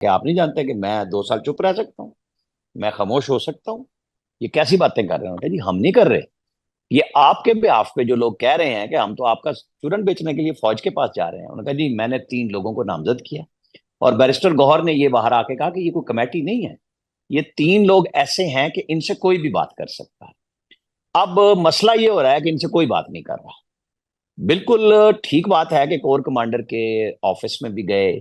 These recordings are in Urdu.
کہ آپ نہیں جانتے کہ میں 2 سال چپ رہ سکتا ہوں، میں خاموش ہو سکتا ہوں؟ یہ کیسی باتیں کر رہے ہیں؟ جی ہم نہیں کر رہے، یہ آپ کے بیہاف پہ جو لوگ کہہ رہے ہیں کہ ہم تو آپ کا چورن بیچنے کے لیے فوج کے پاس جا رہے ہیں، انہوں نے کہا جی میں نے 3 لوگوں کو نامزد کیا، اور بیرسٹر گوہر نے یہ باہر آ کے کہا کہ یہ کوئی کمیٹی نہیں ہے، یہ 3 لوگ ایسے ہیں کہ ان سے کوئی بھی بات کر سکتا ہے۔ اب مسئلہ یہ ہو رہا ہے کہ ان سے کوئی بات نہیں کر رہا۔ بالکل ٹھیک بات ہے کہ کور کمانڈر کے آفس میں بھی گئے،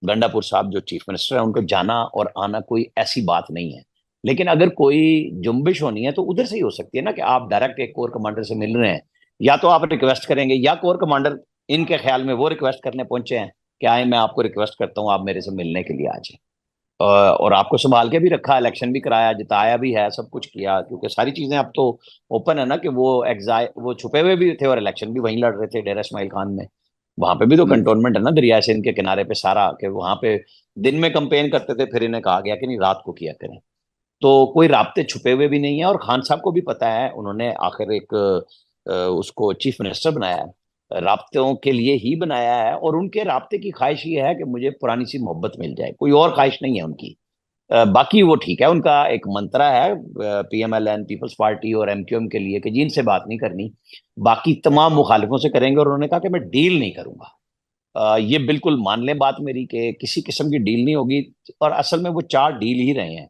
گنڈا پور صاحب جو چیف منسٹر ہیں ان کو جانا اور آنا کوئی ایسی بات نہیں ہے، لیکن اگر کوئی جنبش ہونی ہے تو ادھر سے ہی ہو سکتی ہے نا، کہ آپ ڈائریکٹ ایک کور کمانڈر سے مل رہے ہیں، یا تو آپ ریکویسٹ کریں گے، یا کور کمانڈر ان کے خیال میں وہ ریکویسٹ کرنے پہنچے ہیں کہ آئیں میں آپ کو ریکویسٹ کرتا ہوں آپ میرے سے ملنے کے لیے آ جائیں، اور آپ کو سنبھال کے بھی رکھا، الیکشن بھی کرایا، جتایا بھی ہے، سب کچھ کیا، کیونکہ ساری چیزیں اب تو اوپن ہے نا، کہ وہ چھپے ہوئے بھی تھے اور الیکشن بھی وہیں لڑ رہے تھے ڈیرہ اسماعیل خان میں، وہاں پہ بھی تو کنٹونمنٹ ہے نا دریائے سندھ کے کنارے پہ سارا، کہ وہاں پہ دن میں کمپین کرتے تھے، پھر انہیں کہا گیا کہ نہیں رات کو کیا کریں، تو کوئی رابطے چھپے ہوئے بھی نہیں ہے، اور خان صاحب کو بھی پتا ہے، انہوں نے آخر ایک اس کو چیف منسٹر بنایا ہے، رابطوں کے لیے ہی بنایا ہے، اور ان کے رابطے کی خواہش یہ ہے کہ مجھے پرانی سی محبت مل جائے، کوئی اور خواہش نہیں ہے ان کی۔ باقی وہ ٹھیک ہے، ان کا ایک منترا ہے P M L N Peoples Party اور ایم کیو ایم کے لیے کہ جی ان سے بات نہیں کرنی، باقی تمام مخالفوں سے کریں گے، اور انہوں نے کہا کہ میں ڈیل نہیں کروں گا۔ یہ بالکل مان لیں بات میری کہ کسی قسم کی ڈیل نہیں ہوگی، اور اصل میں وہ 4 ڈیل ہی رہے ہیں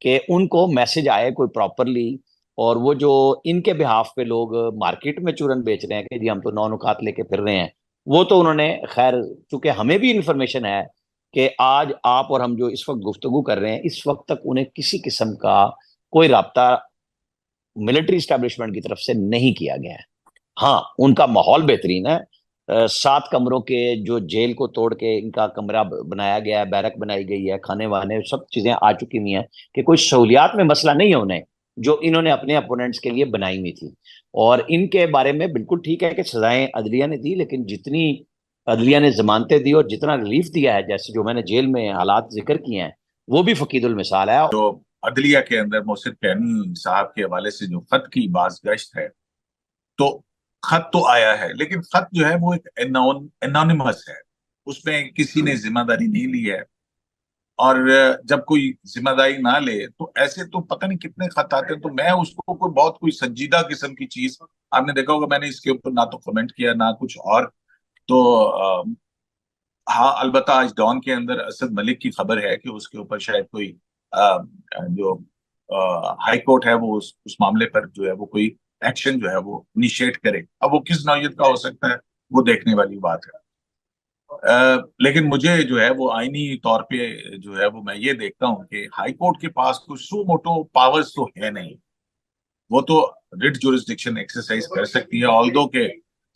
کہ ان کو میسج آئے کوئی پراپرلی، اور وہ جو ان کے بہاف پہ لوگ مارکیٹ میں چورن بیچ رہے ہیں کہ جی ہم تو 9 نکات لے کے پھر رہے ہیں، وہ تو انہوں نے خیر، چونکہ ہمیں بھی انفارمیشن ہے کہ آج آپ اور ہم جو اس وقت گفتگو کر رہے ہیں اس وقت تک انہیں کسی قسم کا کوئی رابطہ ملٹری اسٹیبلشمنٹ کی طرف سے نہیں کیا گیا ہے۔ ہاں ان کا ماحول بہترین ہے، 7 کمروں کے جو جیل کو توڑ کے ان کا کمرہ بنایا گیا ہے، بیرک بنائی گئی ہے، کھانے وانے سب چیزیں آ چکی ہوئی ہیں، کہ کوئی سہولیات میں مسئلہ نہیں ہے انہیں، جو انہوں نے اپنے اپوننٹس کے لیے بنائی ہوئی تھی، اور ان کے بارے میں بالکل ٹھیک ہے کہ سزائیں عدلیہ نے دی، لیکن جتنی عدلیہ نے ضمانتیں دی اور جتنا ریلیف دیا ہے، جیسے جو میں نے جیل میں حالات ذکر کیے ہیں، وہ بھی فقید المثال ہے۔ جو عدلیہ کے اندر محسن کینی صاحب کے حوالے سے جو خط کی باز گشت ہے، تو خط تو آیا ہے، لیکن خط جو ہے وہ ایک انانیمس ہے، اس میں کسی نے ذمہ داری نہیں لی ہے، اور جب کوئی ذمہ داری نہ لے تو ایسے تو پتہ نہیں کتنے خط آتے ہیں، تو میں اس کو کوئی بہت کوئی سنجیدہ قسم کی چیز، آپ نے دیکھا ہوگا میں نے اس کے اوپر نہ تو کمنٹ کیا نہ کچھ اور، تو ہاں البتہ آج ڈان کے اندر اسد ملک کی خبر ہے کہ اس کے اوپر شاید کوئی جو ہائی کورٹ ہے وہ اس معاملے پر جو ہے وہ کوئی ایکشن جو ہے وہ انیشیٹ کرے، اب وہ کس نوعیت کا ہو سکتا ہے وہ دیکھنے والی بات ہے، لیکن مجھے جو ہے وہ آئینی طور پہ جو ہے وہ میں یہ دیکھتا ہوں کہ ہائی کورٹ کے پاس کوئی سو موٹو پاورز تو ہے نہیں، وہ تو ریٹ جورسڈکشن ایکسرسائز کر سکتی ہے، آلدو کے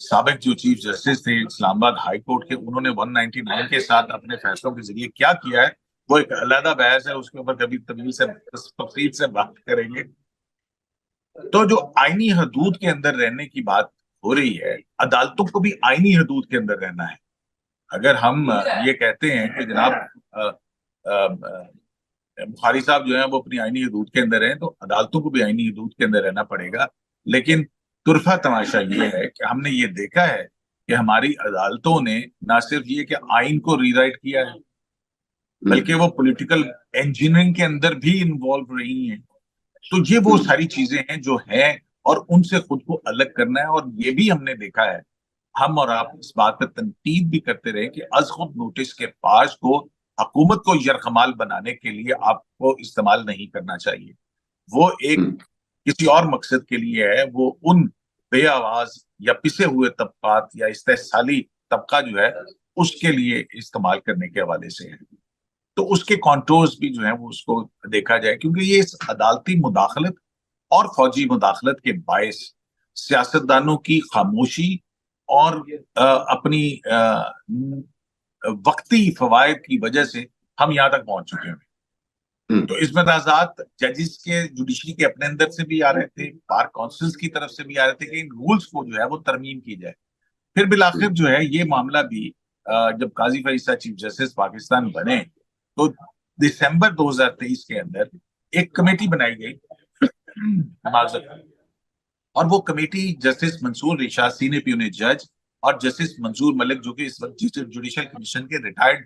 سابق جو چیف جسٹس تھے اسلام آباد ہائی کورٹ کے، انہوں نے 199 کے ساتھ اپنے فیصلوں کے ذریعے کیا کیا ہے وہ ایک علیحدہ بحث ہے، اس کے اوپر کبھی تفصیل سے بات کریں گے۔ تو جو آئینی حدود کے اندر رہنے کی بات ہو رہی ہے، عدالتوں کو بھی آئینی حدود کے اندر رہنا ہے، اگر ہم یہ کہتے ہیں کہ جناب بخاری صاحب جو ہیں وہ اپنی آئینی حدود کے اندر ہیں، تو عدالتوں کو بھی آئینی حدود کے اندر رہنا پڑے گا، لیکن طرفہ تماشا یہ ہے کہ ہم نے یہ دیکھا ہے کہ ہماری عدالتوں نے نہ صرف یہ کہ آئین کو ری رائٹ کیا ہے، بلکہ وہ پولیٹیکل انجینئرنگ کے اندر بھی انوالو رہی ہیں، تو یہ وہ ساری چیزیں ہیں جو ہیں، اور ان سے خود کو الگ کرنا ہے، اور یہ بھی ہم نے دیکھا ہے، ہم اور آپ اس بات پر تنقید بھی کرتے رہے کہ از خود نوٹس کے پاس کو حکومت کو یرغمال بنانے کے لیے آپ کو استعمال نہیں کرنا چاہیے، وہ ایک کسی اور مقصد کے لیے ہے، وہ ان بے آواز یا پسے ہوئے طبقات یا استحصالی طبقہ جو ہے اس کے لیے استعمال کرنے کے حوالے سے ہے، تو اس کے کانٹورز بھی جو ہیں وہ اس کو دیکھا جائے، کیونکہ یہ اس عدالتی مداخلت اور فوجی مداخلت کے باعث سیاستدانوں کی خاموشی اور اپنی وقتی فوائد کی وجہ سے ہم یہاں تک پہنچ چکے ہیں، تو اس میں تضاد ججز کے جوڈیشری کے اپنے اندر سے بھی آ رہے تھے، بار کونسلز کی طرف سے بھی آ رہے تھے کہ ان رولز کو جو ہے وہ ترمیم کی جائے، پھر بالآخر جو ہے یہ معاملہ بھی جب قاضی فیصلہ چیف جسٹس پاکستان بنے تو دسمبر 2023 کے اندر ایک کمیٹی بنائی گئی، اور وہ کمیٹی جسٹس منصور رشاد سینئر پیونی جج اور جسٹس منظور ملک جو کہ اس وقت جوڈیشل کمیشن کے ریٹائرڈ